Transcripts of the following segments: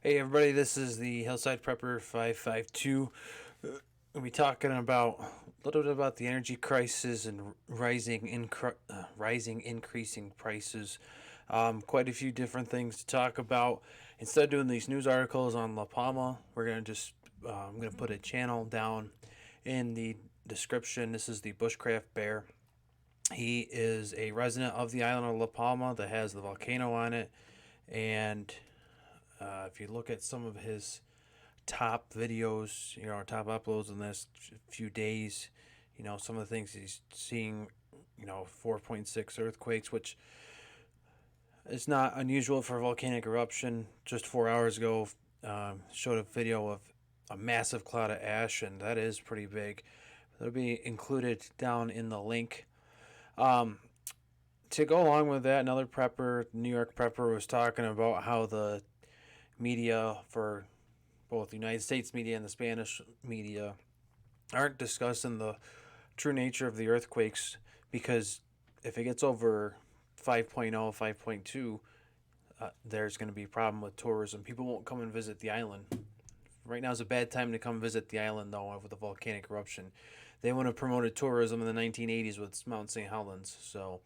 Hey everybody, this is the Hillside Prepper 552. We'll be talking about a little bit about the energy crisis and rising increasing prices. Quite a few different things to talk about. Instead of doing these news articles on La Palma, we're gonna just I'm gonna put a channel down in the description. This is the Bushcraft Bear. He is a resident of the island of La Palma that has the volcano on it, and if you look at some of his top videos, top uploads in this few days, some of the things he's seeing, 4.6 earthquakes, which is not unusual for volcanic eruption. Just 4 hours ago, showed a video of a massive cloud of ash, and that is pretty big. It'll be included down in the link. Um, to go along with that, another prepper, New York prepper, was talking about how the media for both the United States media and the Spanish media aren't discussing the true nature of the earthquakes, because if it gets over 5.0, 5.2, there's going to be a problem with tourism. People won't come and visit the island. Right now is a bad time to come visit the island, though, with the volcanic eruption. They want to promote tourism in the 1980s with Mount St. Helens. So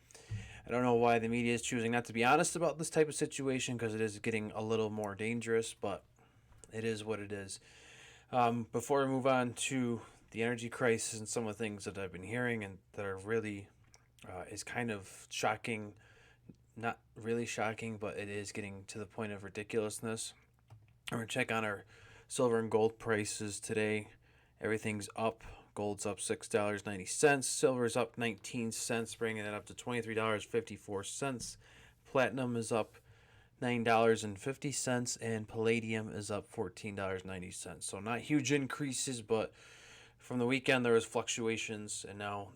I don't know why the media is choosing not to be honest about this type of situation, because it is getting a little more dangerous, but it is what it is. Before we move on to the energy crisis and some of the things that I've been hearing and that are really is kind of shocking, not really shocking, but it is getting to the point of ridiculousness. We're gonna check on our silver and gold prices today. Everything's up. Gold's up $6.90. Silver's up 19 cents, bringing it up to $23.54. Platinum is up $9.50, and palladium is up $14.90. So not huge increases, but from the weekend there was fluctuations, and now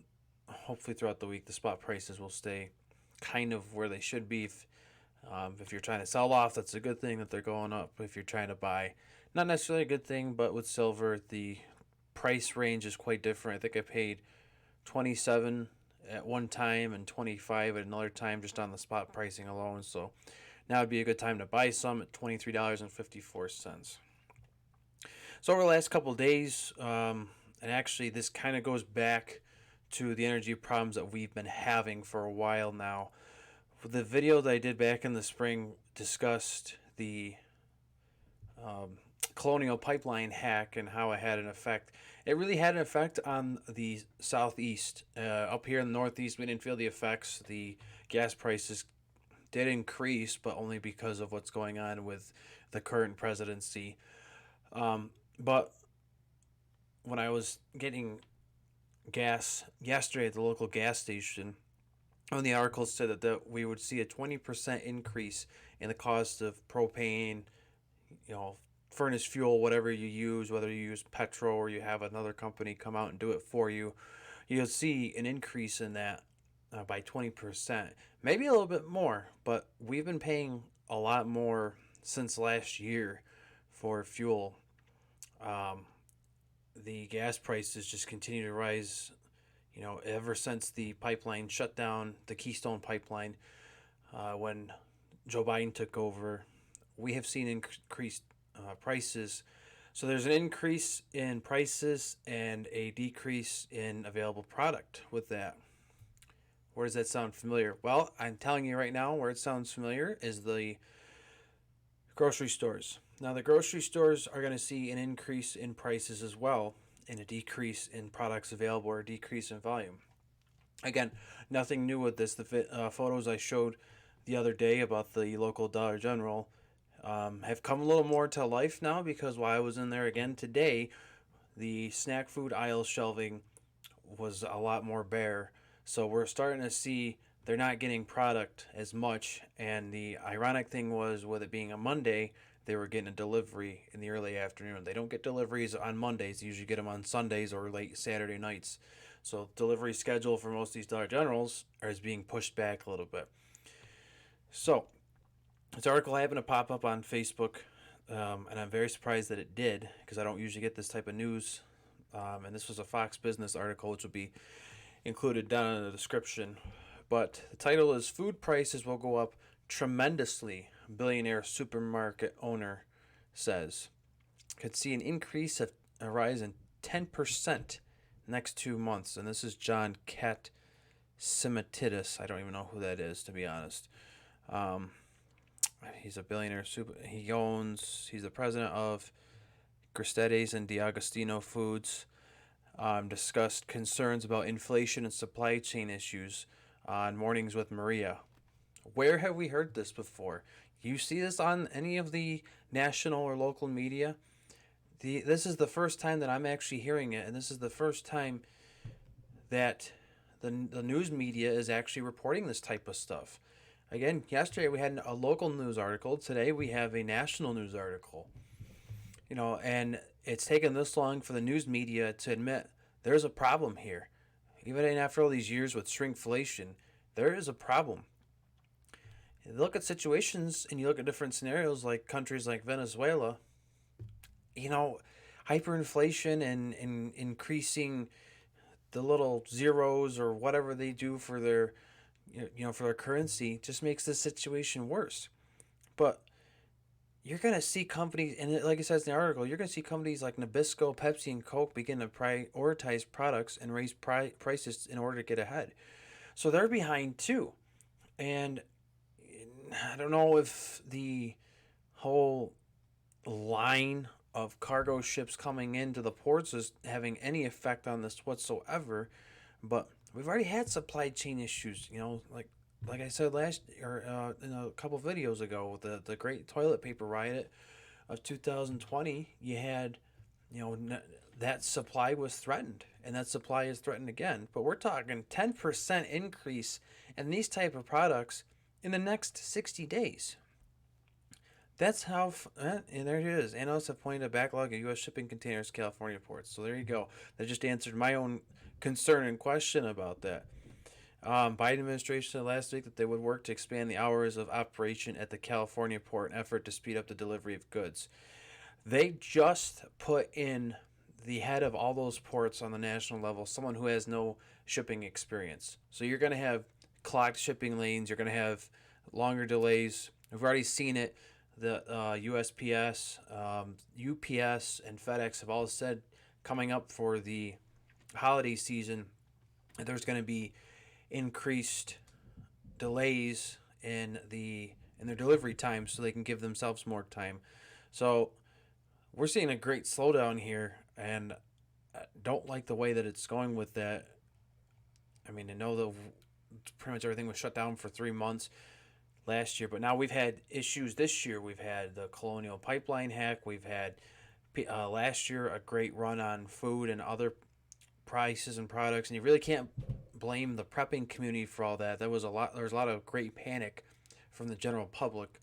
hopefully throughout the week the spot prices will stay kind of where they should be. If you're trying to sell off, that's a good thing that they're going up. If you're trying to buy, not necessarily a good thing, but with silver, the price range is quite different. I think I paid 27 at one time and 25 at another time just on the spot pricing alone. So now would be a good time to buy some at $23.54. So over the last couple of days, and actually this kind of goes back to the energy problems that we've been having for a while now. The video that I did back in the spring discussed the um, Colonial Pipeline hack and how it had an effect. It really had an effect on the southeast. Up here in the northeast, we didn't feel the effects. The gas prices did increase, but only because of what's going on with the current presidency. But when I was getting gas yesterday at the local gas station, one of the articles said that we would see a 20% increase in the cost of propane, you know, furnace fuel, whatever you use, whether you use petrol or you have another company come out and do it for you, you'll see an increase in that by 20%, maybe a little bit more, but we've been paying a lot more since last year for fuel. Um, the gas prices just continue to rise, ever since the pipeline shut down, the Keystone pipeline, when Joe Biden took over. We have seen increased prices. So there's an increase in prices and a decrease in available product with that. Where does that sound familiar? Well, I'm telling you right now where it sounds familiar is the grocery stores. Now, the grocery stores are going to see an increase in prices as well, and a decrease in products available or a decrease in volume. Again, nothing new with this. The photos I showed the other day about the local Dollar General have come a little more to life now, because while I was in there again today, the snack food aisle shelving was a lot more bare. So we're starting to see they're not getting product as much. And the ironic thing was, with it being a Monday, they were getting a delivery in the early afternoon. They don't get deliveries on Mondays. They usually get them on Sundays or late Saturday nights. So delivery schedule for most of these Dollar Generals is being pushed back a little bit. So this article happened to pop up on Facebook, and I'm very surprised that it did, because I don't usually get this type of news. And this was a Fox Business article, which will be included down in the description. But the title is "Food Prices Will Go Up Tremendously. Billionaire Supermarket Owner says could see an increase of a rise in 10% next 2 months. And this is John Catsimatidis. I don't even know who that is, to be honest. Um, he's a billionaire. He's the president of Gristedes and D'Agostino Foods. Discussed concerns about inflation and supply chain issues on Mornings with Maria. Where have we heard this before? You see this on any of the national or local media? This is the first time that I'm actually hearing it, and this is the first time that the news media is actually reporting this type of stuff. Again, yesterday we had a local news article. Today we have a national news article. And it's taken this long for the news media to admit there's a problem here. Even after all these years with shrinkflation, there is a problem. You look at situations and you look at different scenarios like countries like Venezuela, hyperinflation and increasing the little zeros or whatever they do for their for their currency just makes the situation worse. But you're going to see companies, and like it says in the article, you're going to see companies like Nabisco, Pepsi, and Coke begin to prioritize products and raise prices in order to get ahead. So they're behind too. And I don't know if the whole line of cargo ships coming into the ports is having any effect on this whatsoever, but we've already had supply chain issues, like I said in a couple videos ago, with the great toilet paper riot of 2020. You had, that supply was threatened, and that supply is threatened again. But we're talking 10% increase in these type of products in the next 60 days. That's how, and there it is. Analysts have pointed a backlog of U.S. shipping containers to California ports. So there you go. That just answered my own concern and question about that. Biden administration said last week that they would work to expand the hours of operation at the California port in an effort to speed up the delivery of goods. They just put in the head of all those ports on the national level someone who has no shipping experience. So you're going to have clogged shipping lanes. You're going to have longer delays. We've already seen it. The USPS, UPS, and FedEx have all said coming up for the holiday season, there's going to be increased delays in their delivery time, so they can give themselves more time. So we're seeing a great slowdown here, and I don't like the way that it's going with that. I mean, I know that pretty much everything was shut down for 3 months last year, but now we've had issues this year. We've had the Colonial Pipeline hack. We've had last year a great run on food and other prices and products, and you really can't blame the prepping community for all that. There was a lot of great panic from the general public,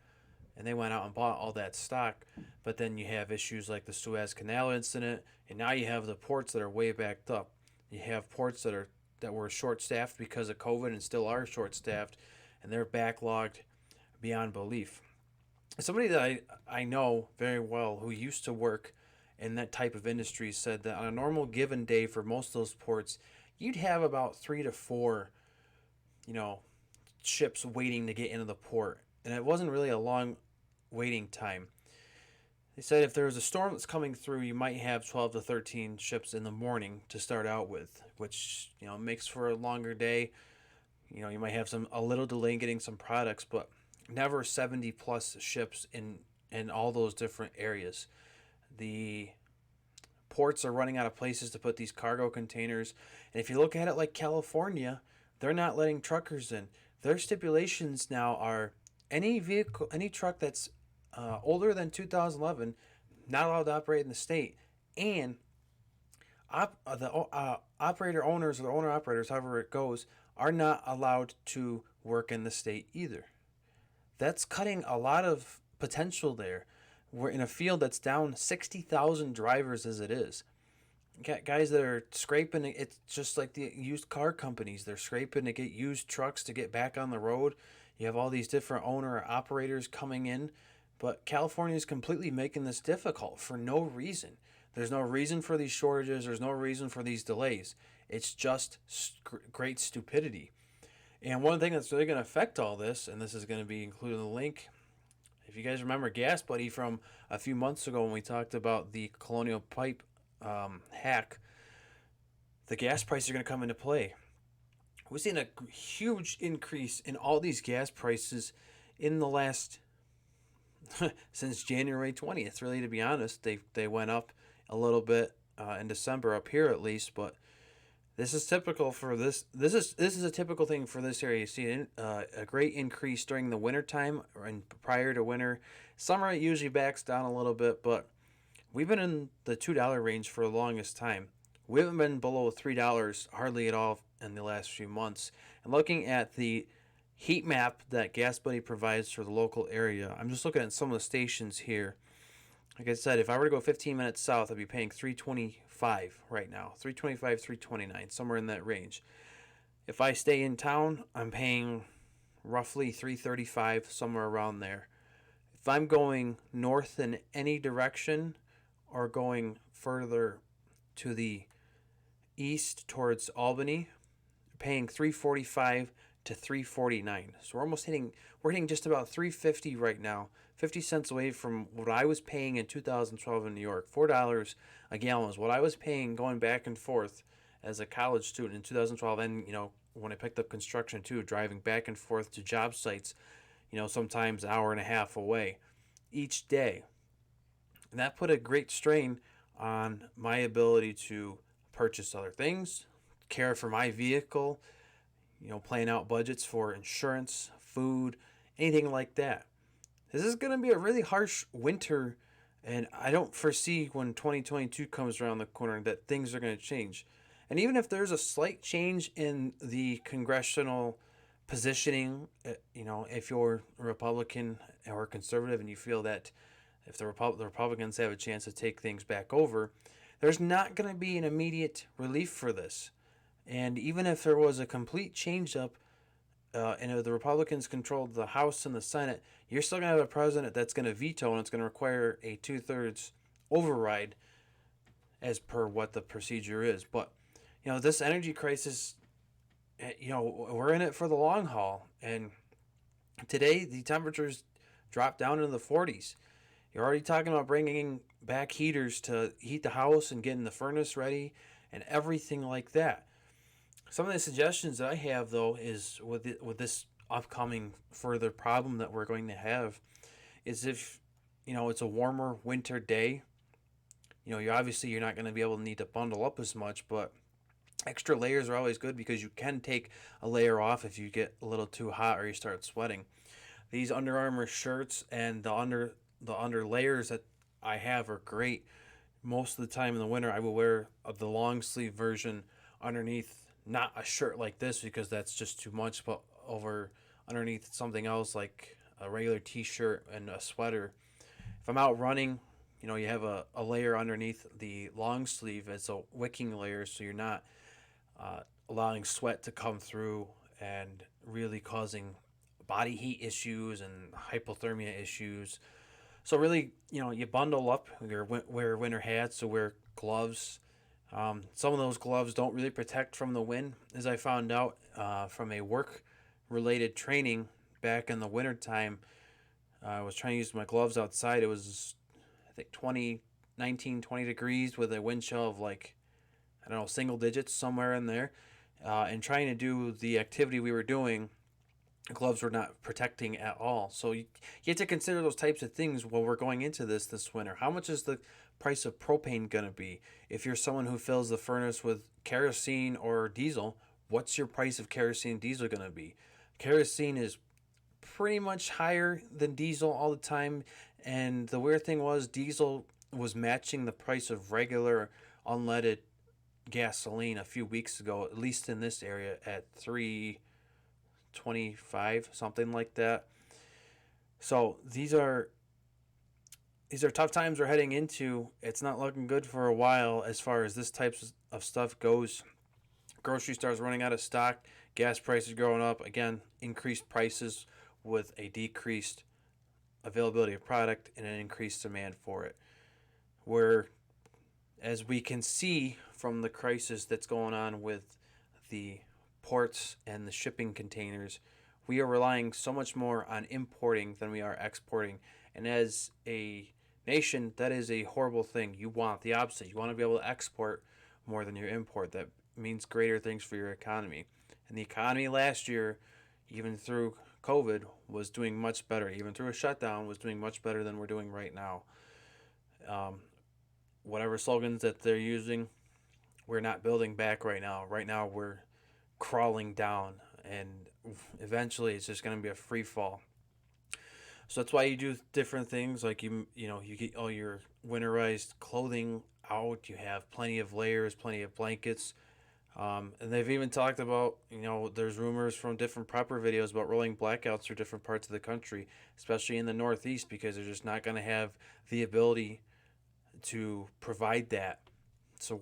and they went out and bought all that stock. But then you have issues like the Suez Canal incident, and now you have the ports that are way backed up. You have ports that were short staffed because of COVID and still are short staffed, and they're backlogged beyond belief. Somebody that I know very well who used to work in that type of industry said that on a normal given day for most of those ports, you'd have about 3 to 4, ships waiting to get into the port. And it wasn't really a long waiting time. They said if there was a storm that's coming through, you might have 12 to 13 ships in the morning to start out with, which, makes for a longer day. You might have a little delay in getting some products, but never 70 plus ships in all those different areas. The ports are running out of places to put these cargo containers. And if you look at it like California, they're not letting truckers in. Their stipulations now are any truck that's older than 2011, not allowed to operate in the state. And the operator owners or the owner operators, however it goes, are not allowed to work in the state either. That's cutting a lot of potential there. We're in a field that's down 60,000 drivers as it is. Guys that are scraping, it's just like the used car companies. They're scraping to get used trucks to get back on the road. You have all these different owner operators coming in. But California is completely making this difficult for no reason. There's no reason for these shortages. There's no reason for these delays. It's just great stupidity. And one thing that's really going to affect all this, and this is going to be included in the link, If you guys remember Gas Buddy from a few months ago when we talked about the Colonial Pipe hack, the gas prices are going to come into play. We've seen a huge increase in all these gas prices in the last since January 20th. Really, to be honest, they went up a little bit in December up here at least, but this is typical for this. This is a typical thing for this area. You see a great increase during the winter time and prior to winter. Summer it usually backs down a little bit, but we've been in the $2 range for the longest time. We haven't been below $3 hardly at all in the last few months. And looking at the heat map that Gas Buddy provides for the local area, I'm just looking at some of the stations here. Like I said, if I were to go 15 minutes south, I'd be paying 325 right now. 325, 329, somewhere in that range. If I stay in town, I'm paying roughly 335, somewhere around there. If I'm going north in any direction or going further to the east towards Albany, paying 345 to 349. So we're hitting just about 350 right now. 50 cents away from what I was paying in 2012 in New York. $4 a gallon is what I was paying going back and forth as a college student in 2012, and when I picked up construction too, driving back and forth to job sites, sometimes an hour and a half away each day. And that put a great strain on my ability to purchase other things, care for my vehicle, playing out budgets for insurance, food, anything like that. This is going to be a really harsh winter, and I don't foresee when 2022 comes around the corner that things are going to change. And even if there's a slight change in the congressional positioning, if you're a Republican or conservative and you feel that if the Republicans have a chance to take things back over, there's not going to be an immediate relief for this. And even if there was a complete change up and if the Republicans controlled the House and the Senate, you're still going to have a president that's going to veto, and it's going to require a 2/3 override as per what the procedure is. But, this energy crisis, we're in it for the long haul. And today, the temperatures dropped down into the 40s. You're already talking about bringing back heaters to heat the house and getting the furnace ready and everything like that. Some of the suggestions that I have, though, is with this upcoming further problem that we're going to have, is if it's a warmer winter day, you're not going to be able to need to bundle up as much, but extra layers are always good because you can take a layer off if you get a little too hot or you start sweating. These Under Armour shirts and the under layers that I have are great. Most of the time in the winter, I will wear the long sleeve version underneath, not a shirt like this because that's just too much, but underneath something else like a regular t-shirt and a sweater. If I'm out running, you have a layer underneath the long sleeve. It's a wicking layer, so you're not allowing sweat to come through and really causing body heat issues and hypothermia issues. So really, you bundle up, wear winter hats, so wear gloves. Some of those gloves don't really protect from the wind, as I found out from a work-related training back in the wintertime. I was trying to use my gloves outside. It was, I think, 20 degrees with a wind chill of single digits, somewhere in there. And trying to do the activity we were doing, the gloves were not protecting at all. So you have to consider those types of things while we're going into this winter. How much is the price of propane going to be? If you're someone who fills the furnace with kerosene or diesel, what's your price of kerosene and diesel going to be? Kerosene is pretty much higher than diesel all the time. And the weird thing was diesel was matching the price of regular unleaded gasoline a few weeks ago, at least in this area, at $3.25, something like that. So these are tough times we're heading into. It's not looking good for a while as far as this type of stuff goes. Grocery stores running out of stock, gas prices going up, again, increased prices with a decreased availability of product and an increased demand for it. Where, as we can see from the crisis that's going on with the ports and the shipping containers, we are relying so much more on importing than we are exporting. And as a nation, that is a horrible thing. You want the opposite. You want to be able to export more than you import. That means greater things for your economy. And the economy last year, even through COVID, was doing much better. Even through a shutdown, was doing much better than we're doing right now. Um, Whatever slogans that they're using, we're not building back right now. Right now, we're crawling down, and eventually, it's just going to be a free fall. So that's why you do different things, like you get all your winterized clothing out. You have plenty of layers, plenty of blankets. And they've even talked about, there's rumors from different prepper videos about rolling blackouts for different parts of the country, especially in the Northeast, because they're just not going to have the ability to provide that. So,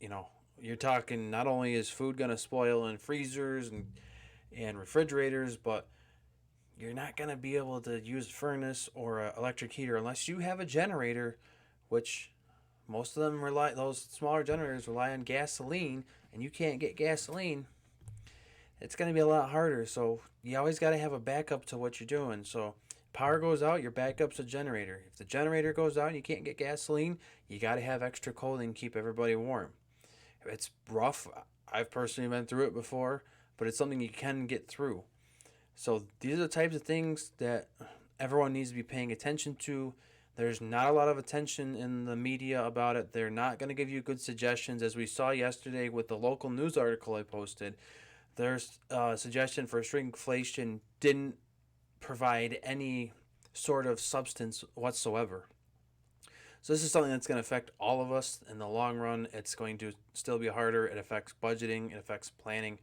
you know, you're talking, not only is food going to spoil in freezers and refrigerators, but you're not going to be able to use a furnace or an electric heater unless you have a generator, which most of them rely, those smaller generators rely on gasoline, and you can't get gasoline. It's going to be a lot harder. So you always got to have a backup to what you're doing. So power goes out, your backup's a generator. If the generator goes out and you can't get gasoline, you got to have extra clothing to keep everybody warm. It's rough. I've personally been through it before, but it's something you can get through. So these are the types of things that everyone needs to be paying attention to. There's not a lot of attention in the media about it. They're not going to give you good suggestions. As we saw yesterday with the local news article I posted, their suggestion for shrinkflation didn't provide any sort of substance whatsoever. So this is something that's going to affect all of us in the long run. It's going to still be harder. It affects budgeting. It affects planning.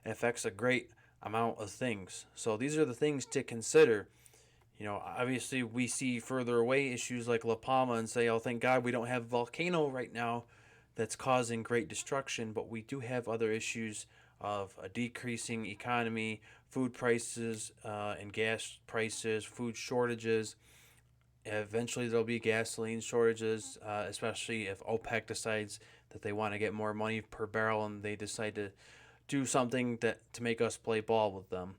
It affects a great amount of things. So these are the things to consider. Obviously we see further away issues like La Palma and say, oh, thank God we don't have a volcano right now that's causing great destruction, but we do have other issues of a decreasing economy, food prices and gas prices, food shortages. Eventually there'll be gasoline shortages, especially if OPEC decides that they want to get more money per barrel and they decide to do something that to make us play ball with them.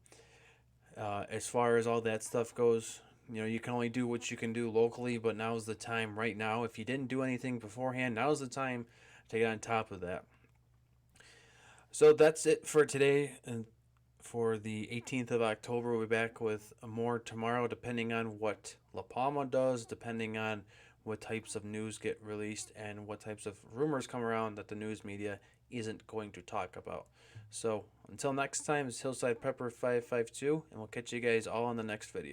As far as all that stuff goes, you can only do what you can do locally, but now's the time right now. If you didn't do anything beforehand, now's the time to get on top of that. So that's it for today. And for the 18th of October, we'll be back with more tomorrow, depending on what La Palma does, depending on what types of news get released, and what types of rumors come around that the news media isn't going to talk about. So until next time, it's Hillside Prepper 552, and we'll catch you guys all in the next video.